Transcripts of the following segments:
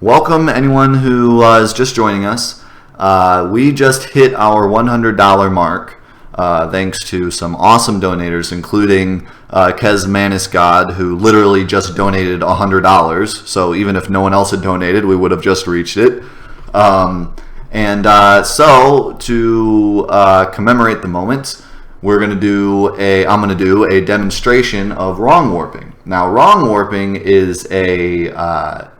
Welcome anyone who is just joining us. We just hit our $100 mark thanks to some awesome donators, including Kesmanis God, who literally just donated $100. So even if no one else had donated, we would have just reached it. So to commemorate the moment, I'm going to do a demonstration of wrong warping. Now, wrong warping is a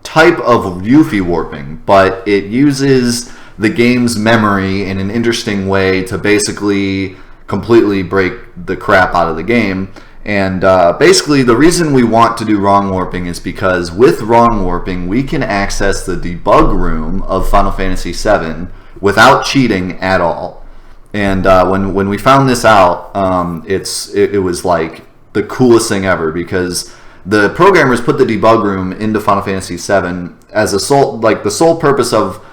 type of Euphy warping, but it uses the game's memory in an interesting way to basically completely break the crap out of the game. And basically the reason we want to do wrong warping is because with wrong warping we can access the debug room of Final Fantasy VII without cheating at all. And when we found this out, it was like the coolest thing ever, because the programmers put the debug room into Final Fantasy VII as the sole purpose of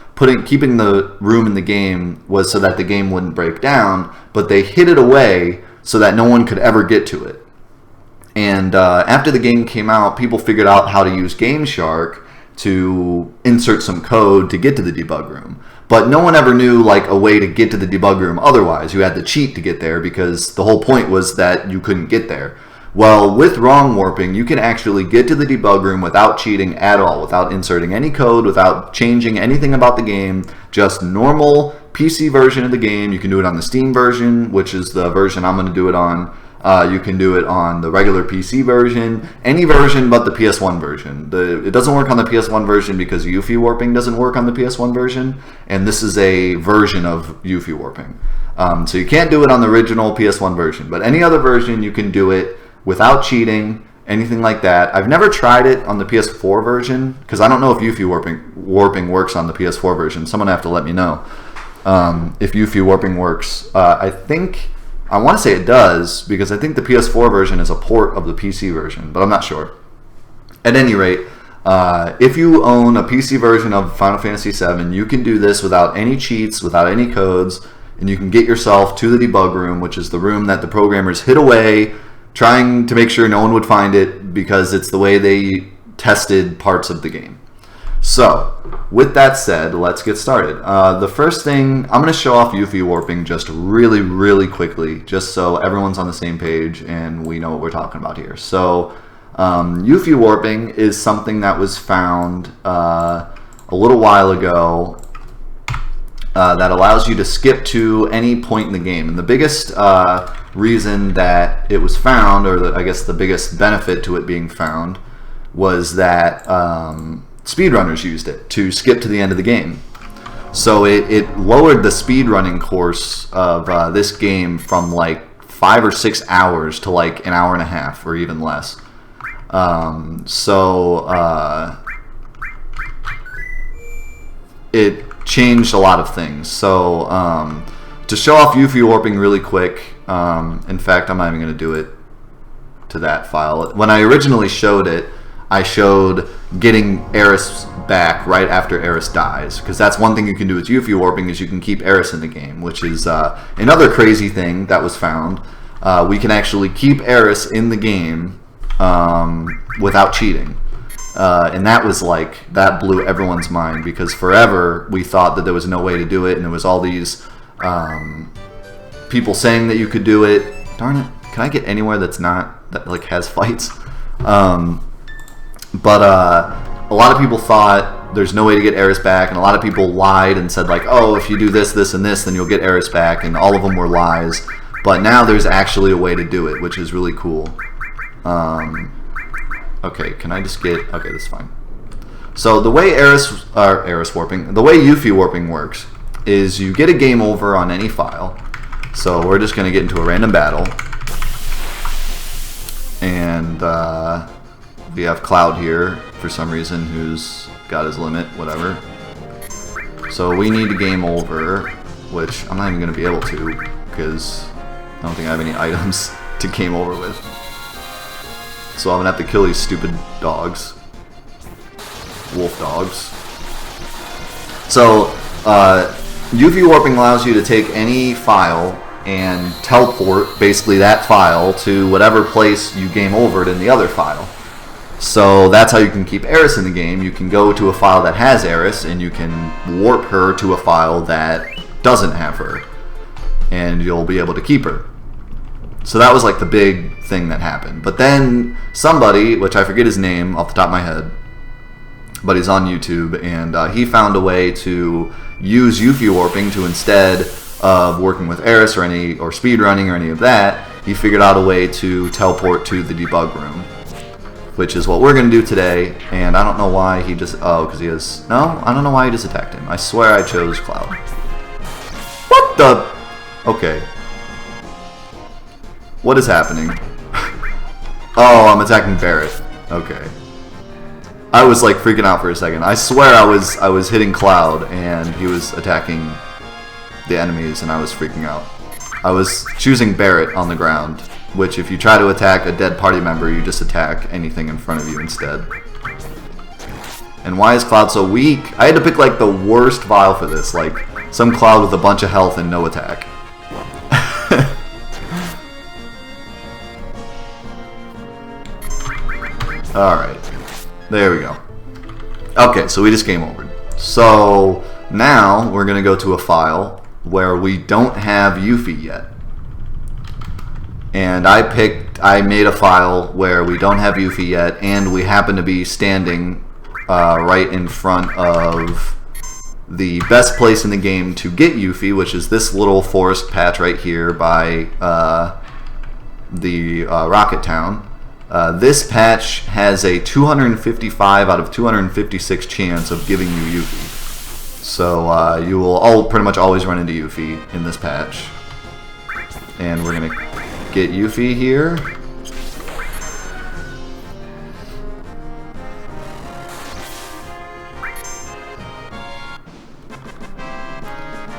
keeping the room in the game was so that the game wouldn't break down, but they hid it away so that no one could ever get to it. And after the game came out, people figured out how to use Game Shark to insert some code to get to the debug room. But no one ever knew a way to get to the debug room otherwise. You had to cheat to get there because the whole point was that you couldn't get there. Well, with wrong warping, you can actually get to the debug room without cheating at all, without inserting any code, without changing anything about the game, just normal PC version of the game. You can do it on the Steam version, which is the version I'm going to do it on. You can do it on the regular PC version, any version but the PS1 version. It doesn't work on the PS1 version because Euphy Warping doesn't work on the PS1 version, and this is a version of Euphy Warping. So you can't do it on the original PS1 version, but any other version you can do it without cheating, anything like that. I've never tried it on the PS4 version because I don't know if Euphy Warping works on the PS4 version. Someone have to let me know if Euphy Warping works. I want to say it does, because I think the PS4 version is a port of the PC version, but I'm not sure. At any rate, if you own a PC version of Final Fantasy VII, you can do this without any cheats, without any codes, and you can get yourself to the debug room, which is the room that the programmers hid away, trying to make sure no one would find it because it's the way they tested parts of the game. So, with that said, let's get started. The first thing, I'm going to show off Euphy Warping just really, really quickly, just so everyone's on the same page and we know what we're talking about here. So, Euphy Warping is something that was found a little while ago that allows you to skip to any point in the game. And the biggest reason that it was found, or I guess the biggest benefit to it being found, was that speedrunners used it to skip to the end of the game. So it lowered the speedrunning course of this game from 5 or 6 hours to an hour and a half or even less. It changed a lot of things. So to show off Euphy Warping really quick, in fact, I'm not even going to do it to that file. When I originally showed it, I showed getting Eris back right after Eris dies, because that's one thing you can do with Euphy Warping, is you can keep Eris in the game, which is another crazy thing that was found. We can actually keep Eris in the game without cheating. And that was that blew everyone's mind, because forever we thought that there was no way to do it, and there was all these people saying that you could do it. Darn it, can I get anywhere that has fights? But a lot of people thought there's no way to get Eris back, and a lot of people lied and said oh, if you do this, this, and this, then you'll get Eris back, and all of them were lies. But now there's actually a way to do it, which is really cool. Okay, can I just get... Okay, that's fine. So the way Eris Warping, the way Euphy Warping works is you get a game over on any file. So we're just going to get into a random battle. And we have Cloud here, for some reason, who's got his limit, whatever. So we need a game over, which I'm not even going to be able to, because I don't think I have any items to game over with. So I'm going to have to kill these stupid dogs. Wolf dogs. So, Euphy Warping allows you to take any file and teleport basically that file to whatever place you game overed in the other file. So that's how you can keep Eris in the game. You can go to a file that has Eris, and you can warp her to a file that doesn't have her, and you'll be able to keep her. So that was like the big thing that happened. But then somebody, which I forget his name off the top of my head, but he's on YouTube, and he found a way to use Euphy Warping to, instead of working with Eris or speedrunning or any of that, he figured out a way to teleport to the debug room, which is what we're going to do today. And I don't know why he just... Oh, because he has... No, I don't know why he just attacked him. I swear I chose Cloud. What the... Okay. What is happening? Oh, I'm attacking Barret. Okay. I was like freaking out for a second. I swear I was hitting Cloud and he was attacking the enemies and I was freaking out. I was choosing Barret on the ground, which if you try to attack a dead party member, you just attack anything in front of you instead. And why is Cloud so weak? I had to pick like the worst vial for this, like some Cloud with a bunch of health and no attack. Alright. There we go. Okay, so we just game over. So now we're going to go to a file where we don't have Euphy yet. And I made a file where we don't have Euphy yet, and we happen to be standing right in front of the best place in the game to get Euphy, which is this little forest patch right here by the Rocket Town. This patch has a 255 out of 256 chance of giving you Euphy. So you will pretty much always run into Euphy in this patch. And we're going to get Euphy here.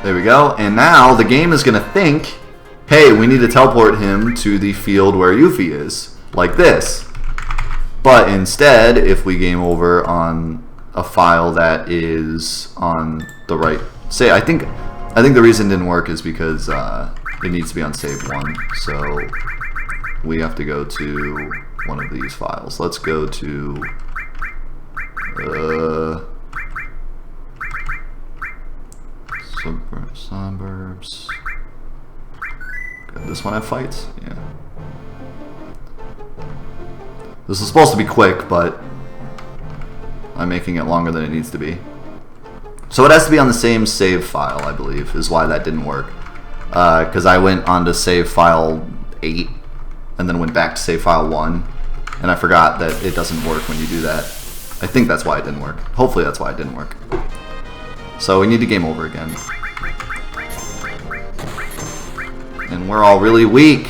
There we go. And now the game is going to think, hey, we need to teleport him to the field where Euphy is. Like this. But instead, if we game over on a file that is on the right, I think the reason it didn't work is because it needs to be on save 1. So we have to go to one of these files. Let's go to suburbs. Got this one have fights? Yeah. This is supposed to be quick, but I'm making it longer than it needs to be. So it has to be on the same save file, I believe, is why that didn't work. Because I went on to save file 8, and then went back to save file 1, and I forgot that it doesn't work when you do that. I think that's why it didn't work. Hopefully that's why it didn't work. So we need to game over again. And we're all really weak.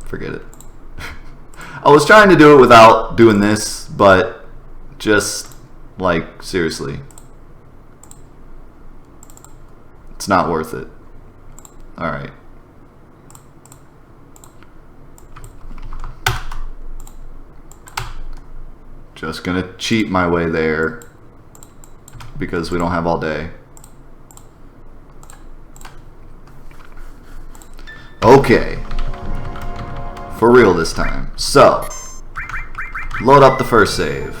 Forget it. I was trying to do it without doing this, but just, like, seriously. It's not worth it. Alright. Just gonna cheat my way there, because we don't have all day. Okay. For real this time. So, load up the first save.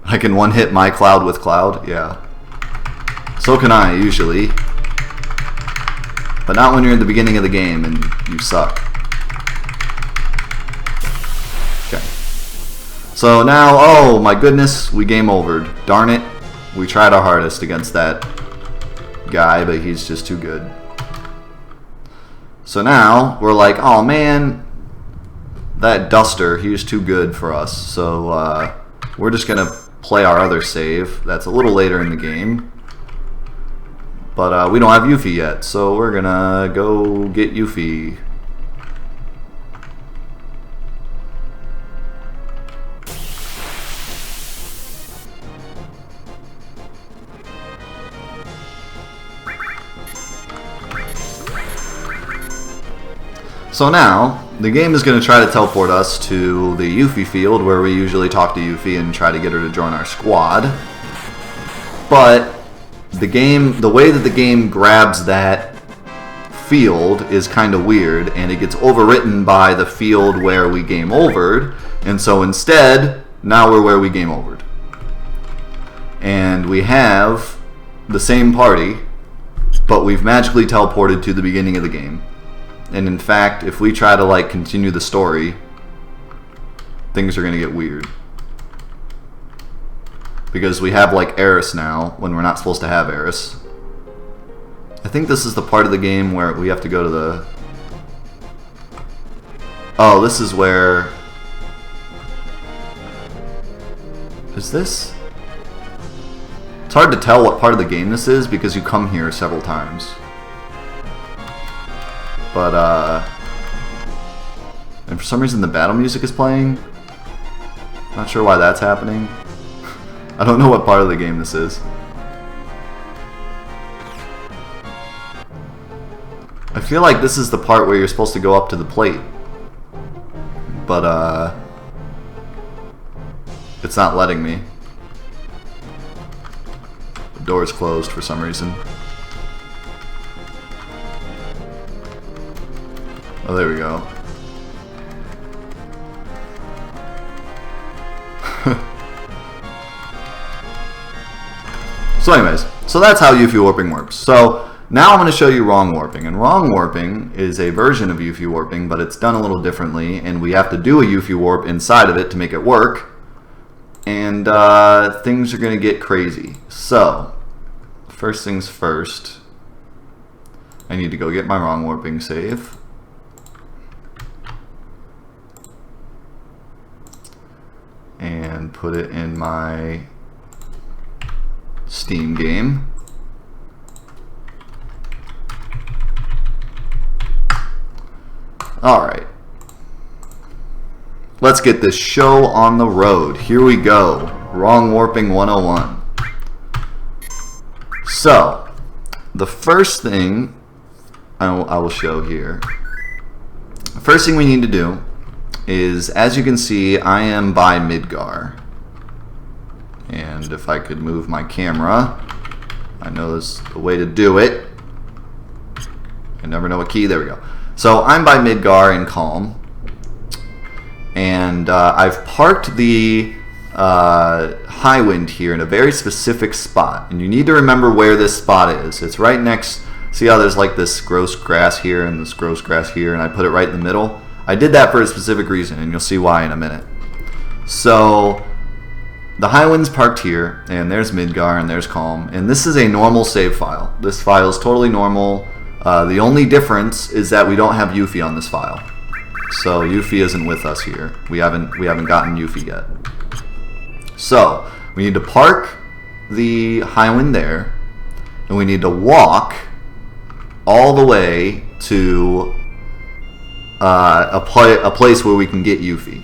I can one-hit my Cloud with Cloud? Yeah. So can I, usually. But not when you're in the beginning of the game and you suck. Okay. So now, oh my goodness, we game overed. Darn it. We tried our hardest against that guy, but he's just too good. So now, we're like, oh man, that Duster, he was too good for us. So we're just going to play our other save. That's a little later in the game. But we don't have Euphy yet, so we're going to go get Euphy. So now, the game is going to try to teleport us to the Euphy field where we usually talk to Euphy and try to get her to join our squad. But the way that the game grabs that field is kind of weird, and it gets overwritten by the field where we game overed, and so instead, now we're where we game overed. And we have the same party, but we've magically teleported to the beginning of the game. And in fact, if we try to like continue the story, things are going to get weird. Because we have like Eris now, when we're not supposed to have Eris. I think this is the part of the game where we have to go to the... Oh, this is where... Is this? It's hard to tell what part of the game this is because you come here several times. But, and for some reason the battle music is playing. Not sure why that's happening. I don't know what part of the game this is. I feel like this is the part where you're supposed to go up to the plate. But, it's not letting me. The door is closed for some reason. Oh, there we go. So anyways, so that's how Euphy Warping works. So now I'm going to show you Wrong Warping. And Wrong Warping is a version of Euphy Warping, but it's done a little differently, and we have to do a Euphy Warp inside of it to make it work. And things are going to get crazy. So, first things first, I need to go get my Wrong Warping save. And put it in my Steam game. Alright. Let's get this show on the road. Here we go. Wrong Warping 101. So, the first thing I will show here. The first thing we need to do is, as you can see, I am by Midgar. And if I could move my camera, I know there's a way to do it. I never know a key. There we go. So I'm by Midgar in Calm. And I've parked the Highland here in a very specific spot. And you need to remember where this spot is. It's right next, see how there's like this gross grass here and this gross grass here, and I put it right in the middle? I did that for a specific reason, and you'll see why in a minute. So, the Highland's parked here, and there's Midgar, and there's Calm, and this is a normal save file. This file is totally normal. The only difference is that we don't have Euphy on this file. So, Euphy isn't with us here. We haven't gotten Euphy yet. So, we need to park the Highland there, and we need to walk all the way to a place where we can get Euphy.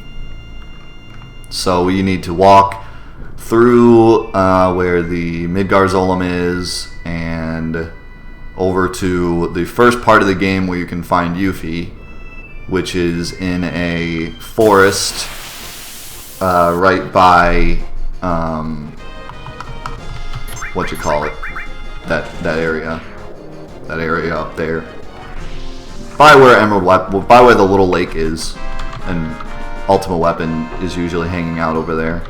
So we need to walk through where the Midgar Zolom is, and over to the first part of the game where you can find Euphy, which is in a forest right by what you call it, that area up there. By where by where the little lake is, and Ultima Weapon is usually hanging out over there.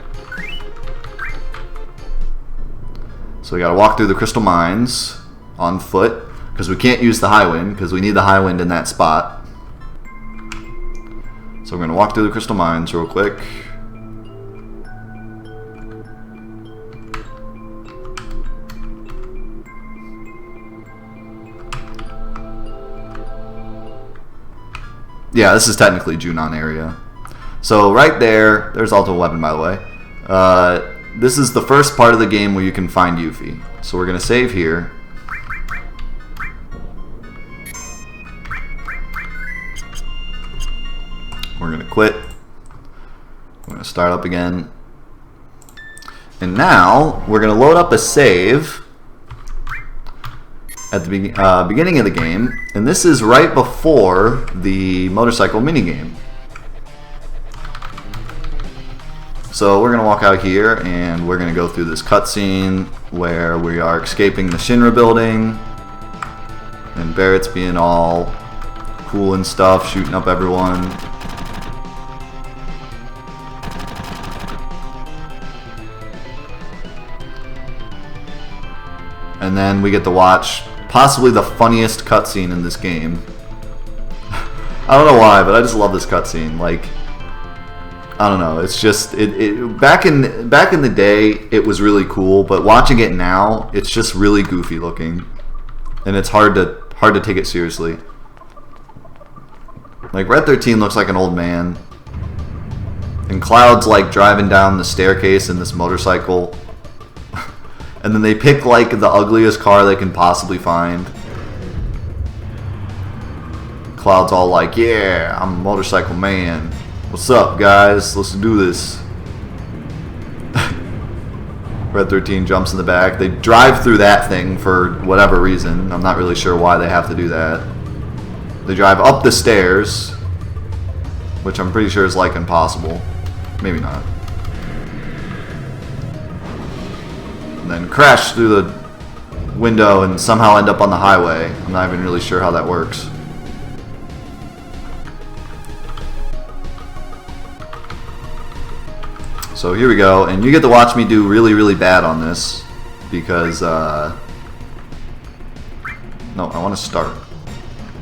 So we gotta walk through the crystal mines on foot, because we can't use the Highwind, because we need the Highwind in that spot. So we're gonna walk through the crystal mines real quick. Yeah, this is technically Junon area. So right there, there's Ultima Weapon, by the way. This is the first part of the game where you can find Euphy. So we're going to save here. We're going to quit. We're going to start up again. And now, we're going to load up a save at the beginning of the game, and this is right before the motorcycle minigame. So we're going to walk out here, and we're going to go through this cutscene where we are escaping the Shinra building, and Barrett's being all cool and stuff, shooting up everyone. And then we get to watch possibly the funniest cutscene in this game. I don't know why, but I just love this cutscene. Like, I don't know. It's just back in the day, it was really cool, but watching it now, it's just really goofy looking, and it's hard to take it seriously. Like, Red 13 looks like an old man, and Cloud's like driving down the staircase in this motorcycle, and then they pick like the ugliest car they can possibly find. Cloud's all like, "Yeah, I'm a motorcycle man. What's up, guys? Let's do this." Red 13 jumps in the back. They drive through that thing for whatever reason. I'm not really sure why they have to do that. They drive up the stairs, which I'm pretty sure is like impossible. Maybe not. And then crash through the window and somehow end up on the highway. I'm not even really sure how that works. So here we go, and you get to watch me do really, really bad on this, because, no, I want to start.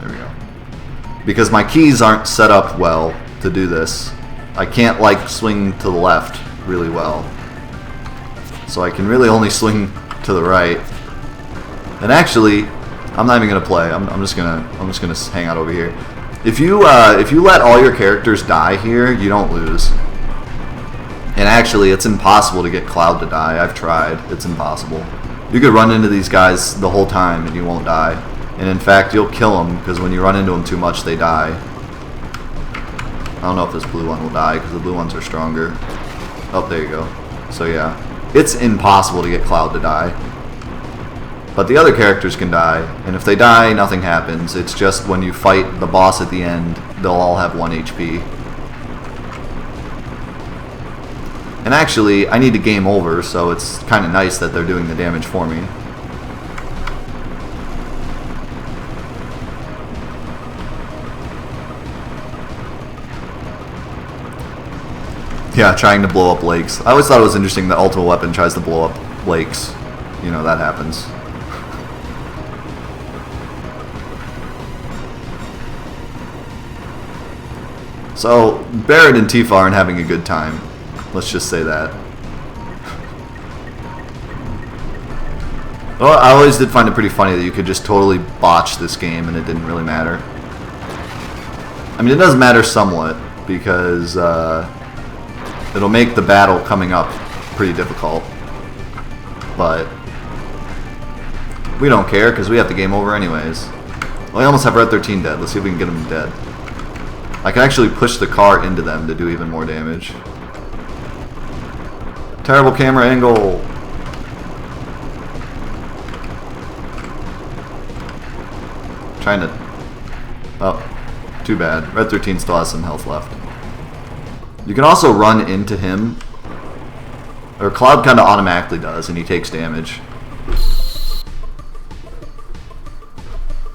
There we go. Because my keys aren't set up well to do this. I can't, like, swing to the left really well. So I can really only swing to the right. And actually, I'm not even gonna play. I'm just gonna hang out over here. If you let all your characters die here, you don't lose. And actually, it's impossible to get Cloud to die. I've tried. It's impossible. You could run into these guys the whole time and you won't die. And in fact, you'll kill them, because when you run into them too much, they die. I don't know if this blue one will die, because the blue ones are stronger. Oh, there you go. So yeah, it's impossible to get Cloud to die. But the other characters can die, and if they die, nothing happens. It's just when you fight the boss at the end, they'll all have 1 HP. And actually, I need to game over, so it's kind of nice that they're doing the damage for me. Yeah, trying to blow up lakes. I always thought it was interesting that Ultimate Weapon tries to blow up lakes. You know, that happens. So, Barrett and Tifa aren't having a good time. Let's just say that. Well, I always did find it pretty funny that you could just totally botch this game and it didn't really matter. I mean, it does matter somewhat, because it'll make the battle coming up pretty difficult. But we don't care, because we have the game over anyways. Well, I almost have Red 13 dead. Let's see if we can get him dead. I can actually push the car into them to do even more damage. Terrible camera angle. Trying to... Oh, too bad. Red 13 still has some health left. You can also run into him. Or Cloud kind of automatically does, and he takes damage.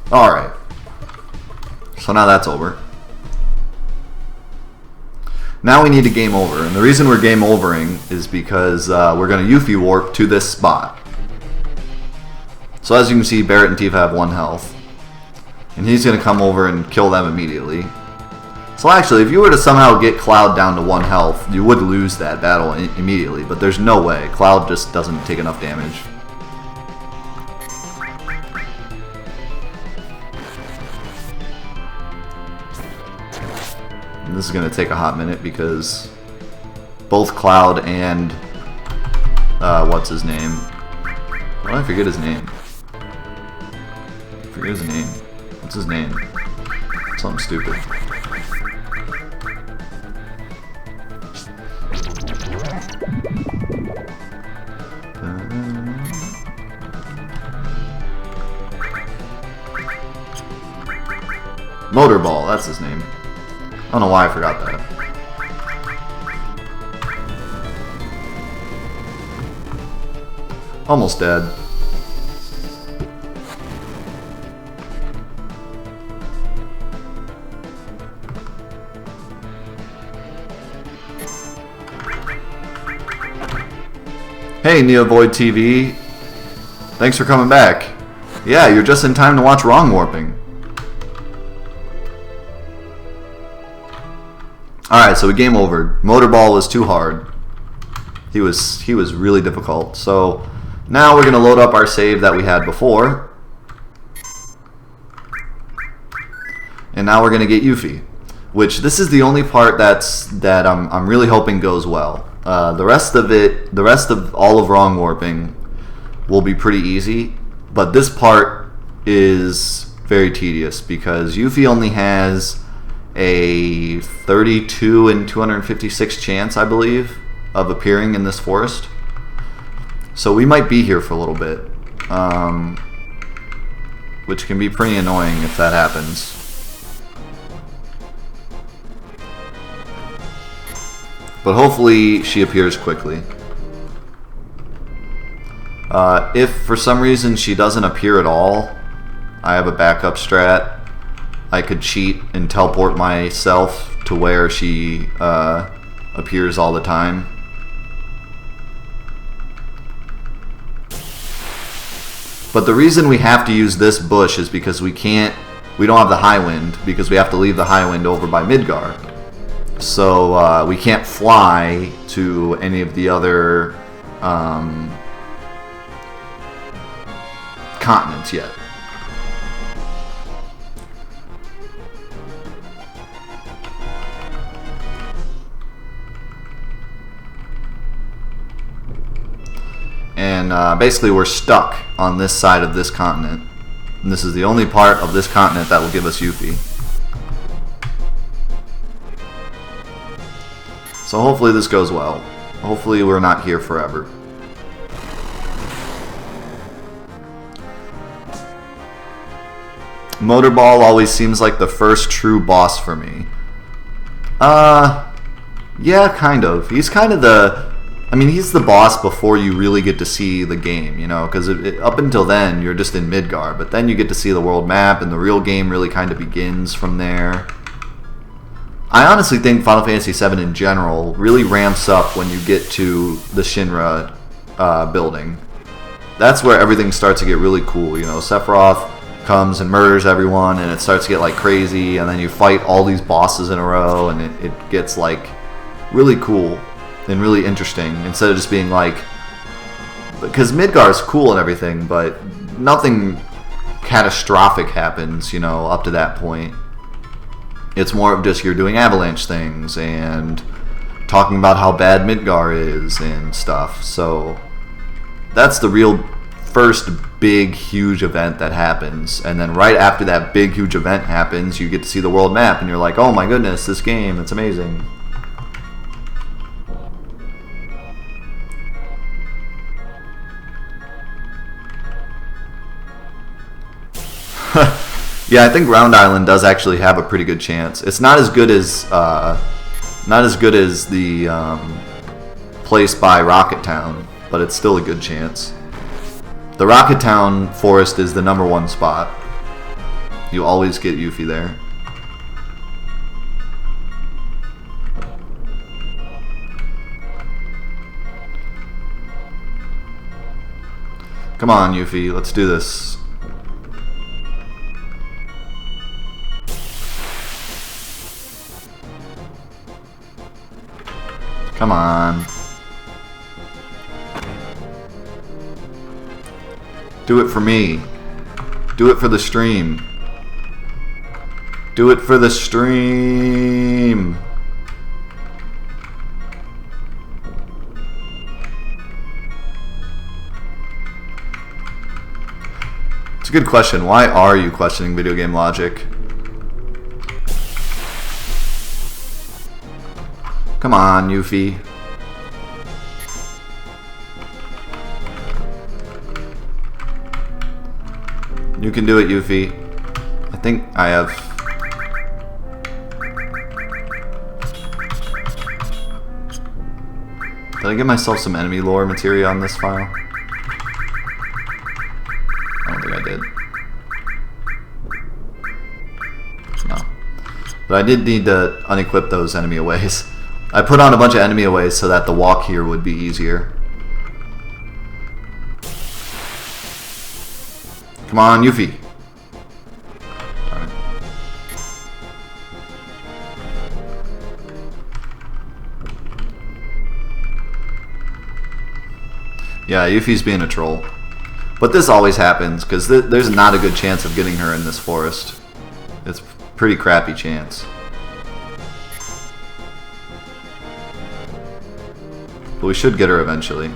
Alright. So now that's over. Now we need to game over, and the reason we're game overing is because we're going to Euphy Warp to this spot. So as you can see, Barrett and Tifa have 1 health. And he's going to come over and kill them immediately. So actually, if you were to somehow get Cloud down to 1 health, you would lose that battle immediately, but there's no way. Cloud just doesn't take enough damage. And this is going to take a hot minute, because both Cloud and what's his name? Why did I forget his name? I forget his name. What's his name? Something stupid. Motorball, that's his name. I don't know why I forgot that. Almost dead. Hey, Neovoid TV. Thanks for coming back. Yeah, you're just in time to watch Wrong Warping. Alright, so we game over. Motorball was too hard. He was really difficult. So now we're gonna load up our save that we had before. And now we're gonna get Euphy. Which this is the only part that I'm really hoping goes well. The rest of all of Wrong Warping will be pretty easy, but this part is very tedious because Euphy only has a 32 in 256 chance, I believe, of appearing in this forest. So we might be here for a little bit, which can be pretty annoying if that happens. But hopefully she appears quickly. If for some reason she doesn't appear at all, I have a backup strat. I could cheat and teleport myself to where she appears all the time. But the reason we have to use this bush is because we don't have the Highland, because we have to leave the Highland over by Midgar. So we can't fly to any of the other continents yet. And basically we're stuck on this side of this continent. And this is the only part of this continent that will give us Euphy. So hopefully this goes well. Hopefully we're not here forever. Motorball always seems like the first true boss for me. Yeah, kind of. He's kind of he's the boss before you really get to see the game, you know, because up until then you're just in Midgar, but then you get to see the world map and the real game really kind of begins from there. I honestly think Final Fantasy VII in general really ramps up when you get to the Shinra building. That's where everything starts to get really cool. You know, Sephiroth comes and murders everyone, and it starts to get like crazy, and then you fight all these bosses in a row, and it gets like really cool and really interesting instead of just being like, because Midgar is cool and everything, but nothing catastrophic happens, you know, up to that point. It's more of just you're doing avalanche things and talking about how bad Midgar is and stuff. So that's the real first big, huge event that happens. And then right after that big, huge event happens, you get to see the world map and you're like, oh my goodness, this game, it's amazing. Yeah, I think Round Island does actually have a pretty good chance. It's not as good as the place by Rocket Town, but it's still a good chance. The Rocket Town forest is the #1 spot. You always get Euphy there. Come on, Euphy, let's do this. Come on. Do it for me. Do it for the stream. Do it for the stream. It's a good question. Why are you questioning video game logic? Come on, Euphy. You can do it, Euphy. I think I have... Did I get myself some enemy lore materia on this file? But I did need to unequip those enemy aways. I put on a bunch of enemy aways so that the walk here would be easier. Come on, Euphy. Yeah, Euphy's being a troll. But this always happens, because there's not a good chance of getting her in this forest. It's a pretty crappy chance. But we should get her eventually.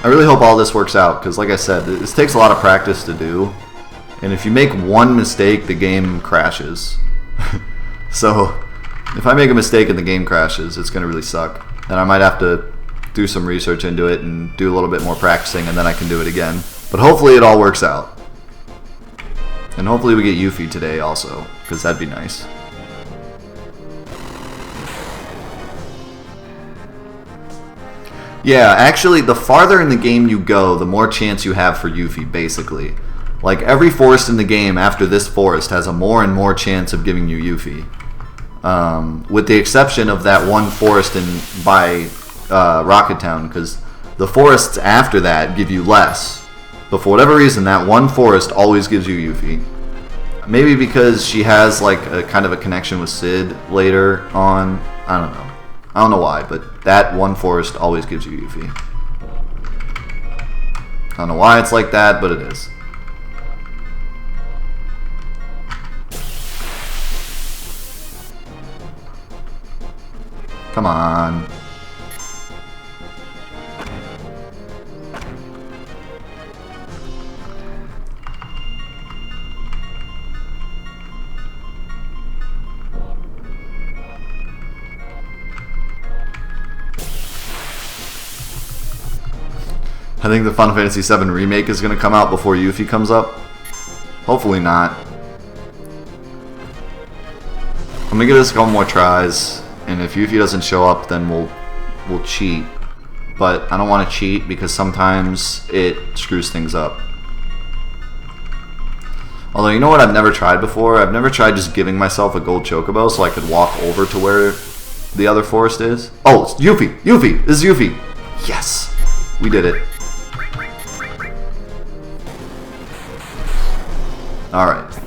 I really hope all this works out, because like I said, this takes a lot of practice to do, and if you make one mistake, the game crashes. So, if I make a mistake and the game crashes, it's going to really suck, and I might have to do some research into it and do a little bit more practicing, and then I can do it again. But hopefully it all works out. And hopefully we get Euphy today also, because that'd be nice. Yeah, actually, the farther in the game you go, the more chance you have for Euphy, basically. Like, every forest in the game after this forest has a more and more chance of giving you Euphy. With the exception of that one forest by Rocket Town, because the forests after that give you less. But for whatever reason, that one forest always gives you Euphy. Maybe because she has, like, a kind of a connection with Sid later on. I don't know. I don't know why, but that one forest always gives you Euphy. I don't know why it's like that, but it is. Come on. I think the Final Fantasy VII Remake is going to come out before Euphy comes up. Hopefully not. I'm going to give this a couple more tries, and if Euphy doesn't show up, then we'll cheat. But I don't want to cheat because sometimes it screws things up. Although, you know what I've never tried before? I've never tried just giving myself a gold chocobo so I could walk over to where the other forest is. Oh, it's Euphy! Euphy! This is Euphy! Yes! We did it. Alright.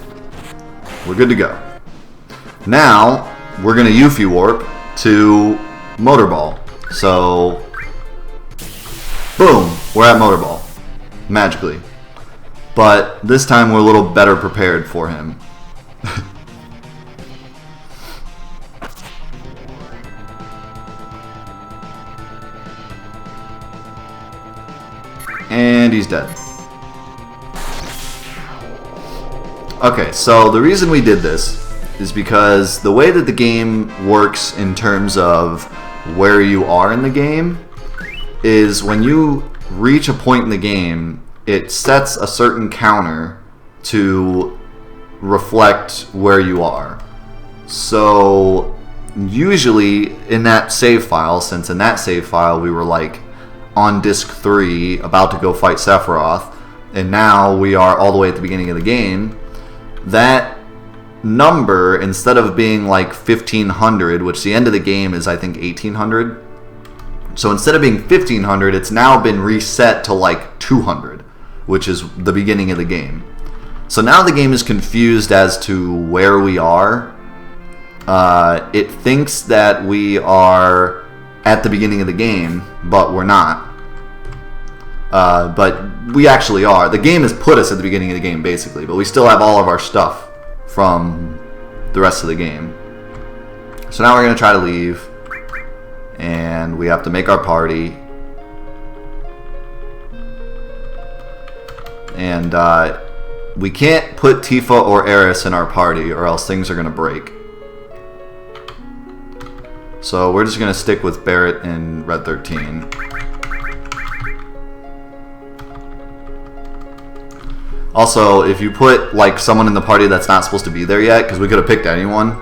We're good to go. Now, we're going to Euphy Warp to Motorball. So, boom! We're at Motorball. Magically. But this time we're a little better prepared for him. And he's dead. Okay, so the reason we did this is because the way that the game works in terms of where you are in the game is when you reach a point in the game, it sets a certain counter to reflect where you are. So usually in that save file, since in that save file we were like on disc 3 about to go fight Sephiroth, and now we are all the way at the beginning of the game, that number, instead of being like 1500, which the end of the game is I think 1800, so instead of being 1500, it's now been reset to like 200, which is the beginning of the game. So now the game is confused as to where we are. It thinks that we are at the beginning of the game, but we're not. But we actually are. The game has put us at the beginning of the game, basically, but we still have all of our stuff from the rest of the game. So now we're going to try to leave, and we have to make our party. And we can't put Tifa or Eris in our party, or else things are going to break. So we're just going to stick with Barrett and Red 13. Also, if you put like someone in the party that's not supposed to be there yet, because we could have picked anyone,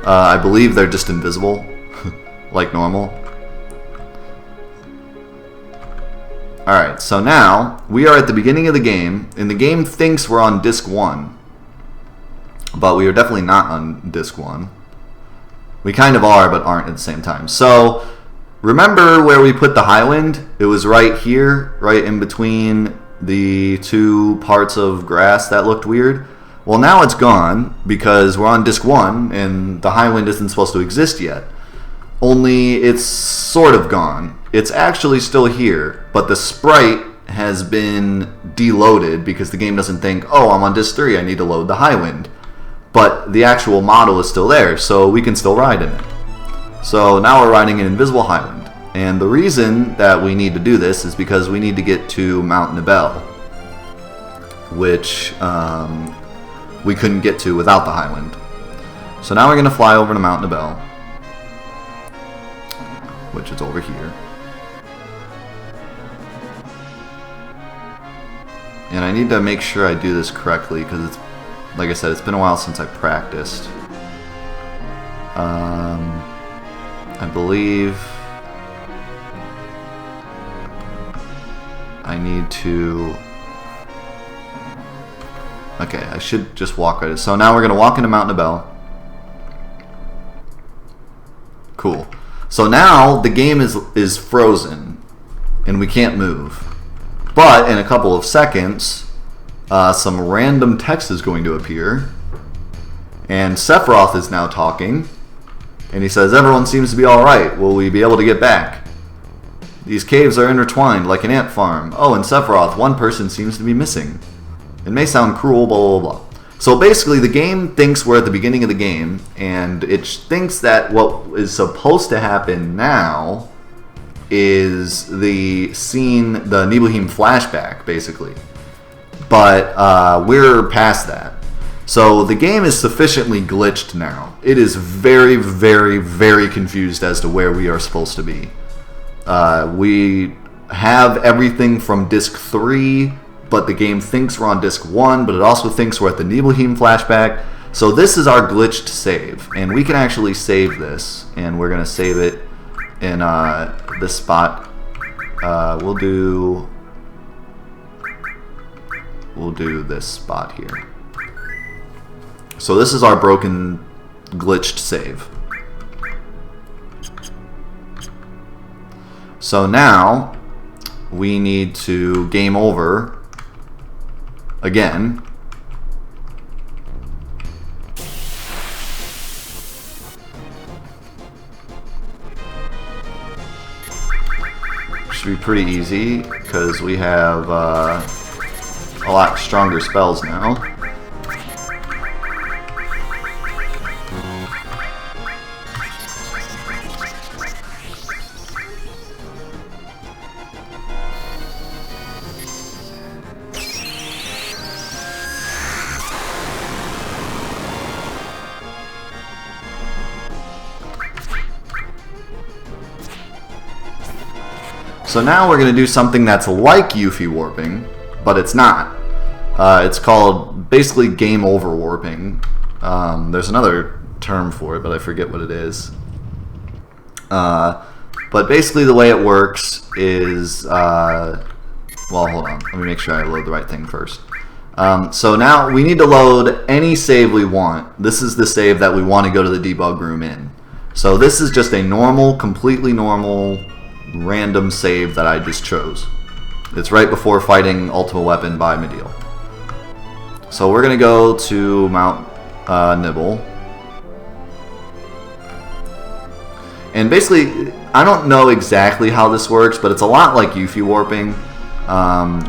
I believe they're just invisible, like normal. Alright, so now we are at the beginning of the game, and the game thinks we're on disc 1. But we are definitely not on disc 1. We kind of are, but aren't at the same time. So, remember where we put the Highland? It was right here, right in between the two parts of grass that looked weird. Well, now it's gone because we're on disc 1 and the Highland isn't supposed to exist yet. Only it's sort of gone. It's actually still here, but the sprite has been deloaded because the game doesn't think, oh, I'm on disc 3, I need to load the Highland. But the actual model is still there, so we can still ride in it. So now we're riding an invisible Highland. And the reason that we need to do this is because we need to get to Mount Nibel, which we couldn't get to without the Highland. So now we're going to fly over to Mount Nibel, which is over here. And I need to make sure I do this correctly because it's, like I said, it's been a while since I practiced. I believe I need to... Okay, I should just walk right. So now we're going to walk into Mount Nibel. Cool. So now the game is frozen and we can't move. But in a couple of seconds, some random text is going to appear. And Sephiroth is now talking. And he says, everyone seems to be alright. Will we be able to get back? These caves are intertwined like an ant farm. Oh, and Sephiroth, one person seems to be missing. It may sound cruel, blah, blah, blah. So basically, the game thinks we're at the beginning of the game, and it thinks that what is supposed to happen now is the scene, the Nibelheim flashback, basically. But we're past that. So the game is sufficiently glitched now. It is very, very, very confused as to where we are supposed to be. We have everything from disc 3, but the game thinks we're on disc 1, but it also thinks we're at the Nibelheim flashback. So this is our glitched save, and we can actually save this, and we're going to save it in this spot. We'll do this spot here. So this is our broken, glitched save. So now we need to game over again. Should be pretty easy because we have a lot stronger spells now. So now we're going to do something that's like Euphy Warping, but it's not. It's called basically game over warping. There's another term for it, but I forget what it is. But basically the way it works is... well, hold on. Let me make sure I load the right thing first. So now we need to load any save we want. This is the save that we want to go to the debug room in. So this is just a normal, completely normal... random save that I just chose. It's right before fighting Ultimate Weapon by Mediel. So we're going to go to Mount Nibel. And basically, I don't know exactly how this works, but it's a lot like Euphy Warping.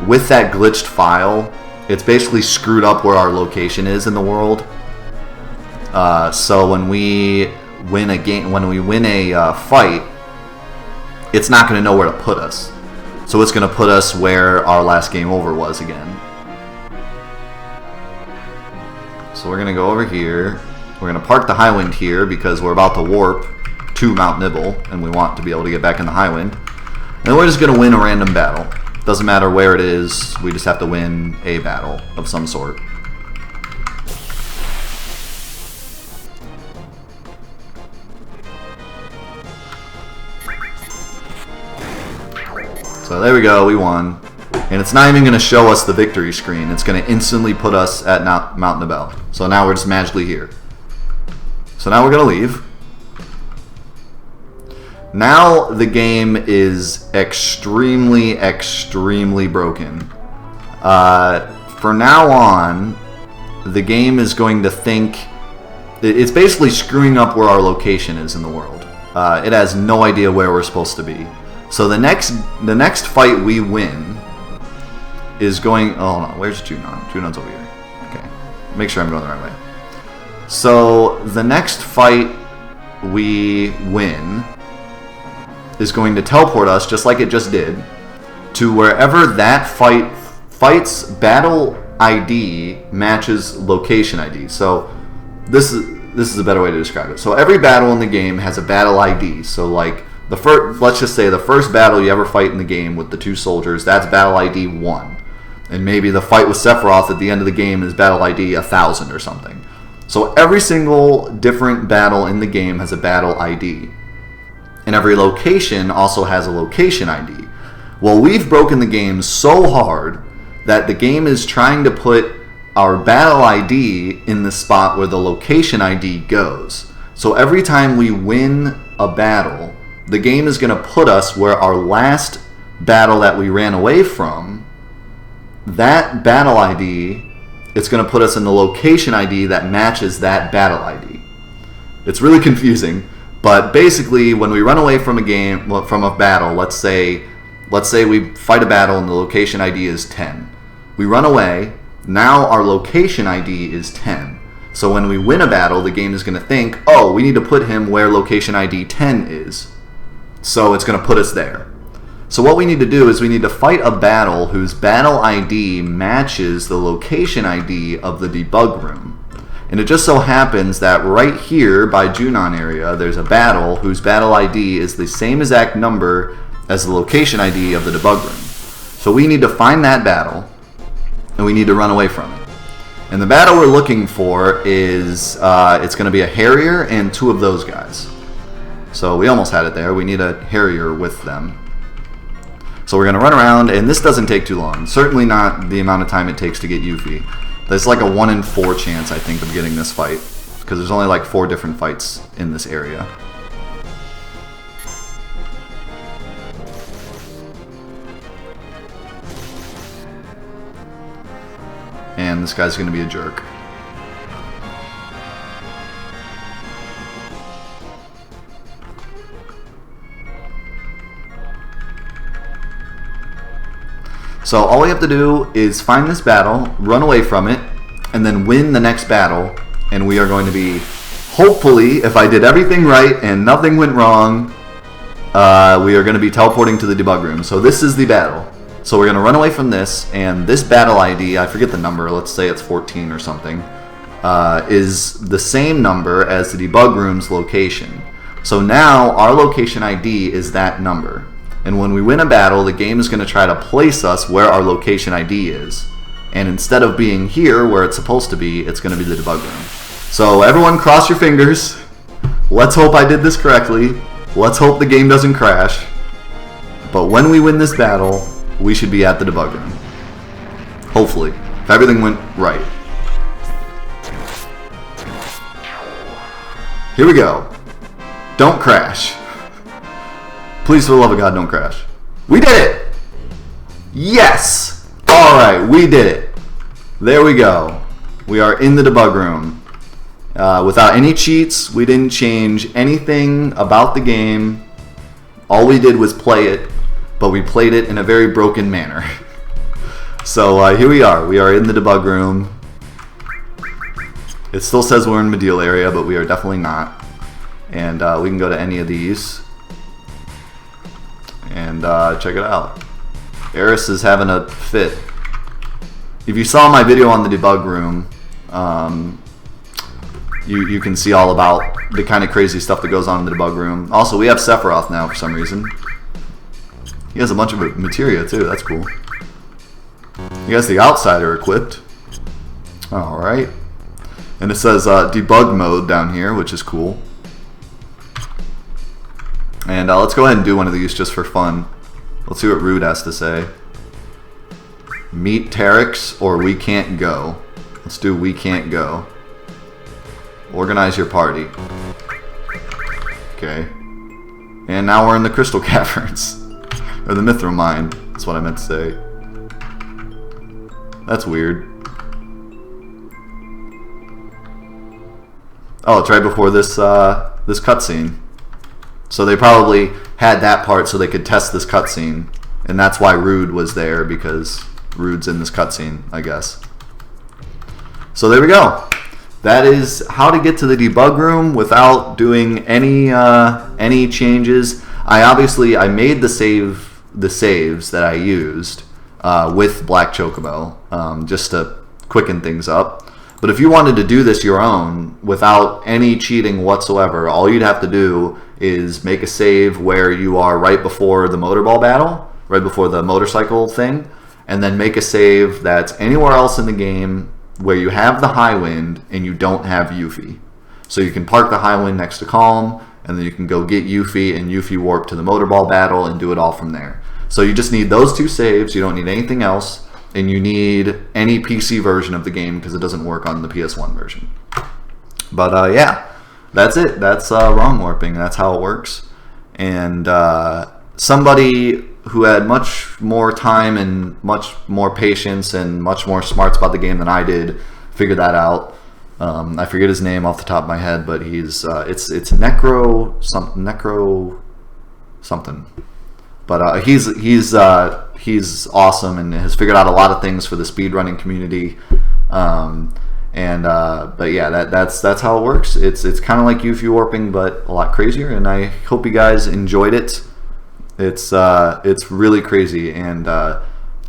With that glitched file, it's basically screwed up where our location is in the world. So when we win a game, when we win a fight, it's not going to know where to put us. So it's going to put us where our last game over was again. So we're going to go over here. We're going to park the Highland here because we're about to warp to Mount Nibble, and we want to be able to get back in the Highland. And then we're just going to win a random battle. Doesn't matter where it is, we just have to win a battle of some sort. So there we go, we won. And it's not even going to show us the victory screen. It's going to instantly put us at Mount Nibble. So now we're just magically here. So now we're going to leave. Now the game is extremely, extremely broken. For now on, the game is going to think... It's basically screwing up where our location is in the world. It has no idea where we're supposed to be. So the next fight we win is going... Oh, no, where's Junon? Junon's over here. Okay. Make sure I'm going the right way. So the next fight we win is going to teleport us, just like it just did, to wherever that fight's battle ID matches location ID. So this is a better way to describe it. So every battle in the game has a battle ID. So like let's just say the first battle you ever fight in the game with the two soldiers, that's battle ID 1. And maybe the fight with Sephiroth at the end of the game is battle ID 1000 or something. So every single different battle in the game has a battle ID. And every location also has a location ID. Well, we've broken the game so hard that the game is trying to put our battle ID in the spot where the location ID goes. So every time we win a battle, the game is going to put us where our last battle that we ran away from, that battle ID, it's going to put us in the location ID that matches that battle ID. It's really confusing. But basically, when we run away from a battle, let's say we fight a battle and the location ID is 10. We run away, now our location ID is 10. So when we win a battle, the game is going to think, oh, we need to put him where location ID 10 is. So it's going to put us there. So what we need to do is we need to fight a battle whose battle ID matches the location ID of the debug room. And it just so happens that right here by Junon area, there's a battle whose battle ID is the same exact number as the location ID of the debug room. So we need to find that battle, and we need to run away from it. And the battle we're looking for is, it's going to be a Harrier and 2 of those guys. So we almost had it there. We need a Harrier with them. So we're going to run around, and this doesn't take too long. Certainly not the amount of time it takes to get Euphy. There's like a 1 in 4 chance, I think, of getting this fight, because there's only like 4 different fights in this area. And this guy's going to be a jerk. So all we have to do is find this battle, run away from it, and then win the next battle. And we are going to be, hopefully, if I did everything right and nothing went wrong, we are going to be teleporting to the debug room. So this is the battle. So we're going to run away from this, and this battle ID, I forget the number, let's say it's 14 or something, is the same number as the debug room's location. So now our location ID is that number. And when we win a battle, the game is going to try to place us where our location ID is. And instead of being here where it's supposed to be, it's going to be the debug room. So everyone cross your fingers. Let's hope I did this correctly. Let's hope the game doesn't crash. But when we win this battle, we should be at the debug room. Hopefully. If everything went right. Here we go. Don't crash. Please, for the love of God, don't crash. We did it! Yes! Alright, we did it. There we go. We are in the debug room. Without any cheats, we didn't change anything about the game. All we did was play it, but we played it in a very broken manner. So here we are. We are in the debug room. It still says we're in Medial area, but we are definitely not. And we can go to any of these and check it out. Eris is having a fit. If you saw my video on the debug room, you can see all about the kind of crazy stuff that goes on in the debug room. Also, we have Sephiroth now for some reason. He has a bunch of materia too. That's cool. He has the Outsider equipped. All right, and it says debug mode down here, which is cool. And let's go ahead and do one of these just for fun. Let's see what Rude has to say. Meet Terex or we can't go. Let's do we can't go. Organize your party. Okay. And now we're in the Crystal Caverns. Or the Mithril Mine. That's what I meant to say. That's weird. Oh, it's right before this this cutscene. So they probably had that part so they could test this cutscene. And that's why Rude was there, because Rude's in this cutscene, I guess. So there we go. That is how to get to the debug room without doing any changes. I made the saves that I used with Black Chocobo just to quicken things up. But if you wanted to do this your own without any cheating whatsoever, all you'd have to do is make a save where you are right before the motorball battle, right before the motorcycle thing, and then make a save that's anywhere else in the game where you have the Highland and you don't have Euphy. So you can park the Highland next to Calm, and then you can go get Euphy and Euphy Warp to the motorball battle and do it all from there. So you just need those two saves, you don't need anything else, and you need any PC version of the game because it doesn't work on the PS1 version. But yeah, that's it. That's wrong warping. That's how it works. And somebody who had much more time and much more patience and much more smarts about the game than I did figured that out. I forget his name off the top of my head, but he's it's Necro something. But he's awesome and has figured out a lot of things for the speedrunning community. But yeah, that's how it works. It's kind of like Euphy Warping, but a lot crazier. And I hope you guys enjoyed it. It's really crazy, and I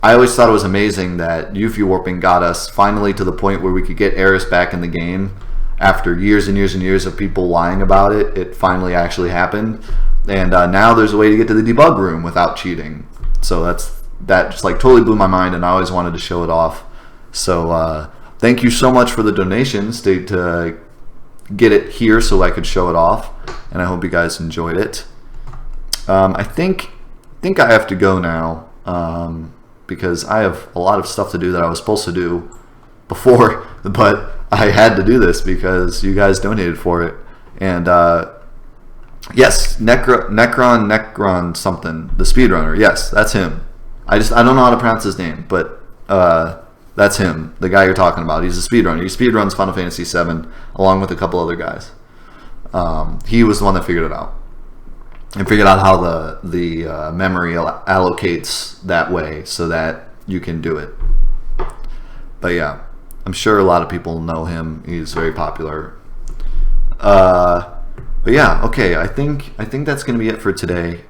always thought it was amazing that Euphy Warping got us finally to the point where we could get Eris back in the game after years and years and years of people lying about it. It finally actually happened, and now there's a way to get to the debug room without cheating. So that just like totally blew my mind, and I always wanted to show it off. So thank you so much for the donations to get it here so I could show it off, and I hope you guys enjoyed it. I think I have to go now because I have a lot of stuff to do that I was supposed to do before, but I had to do this because you guys donated for it. And yes, Necron something, the speedrunner. Yes, that's him. I don't know how to pronounce his name, but that's him, the guy you're talking about. He's a speedrunner. He speedruns Final Fantasy VII along with a couple other guys. He was the one that figured it out. And figured out how the memory allocates that way so that you can do it. But yeah, I'm sure a lot of people know him. He's very popular. But yeah, okay. I think that's gonna be it for today.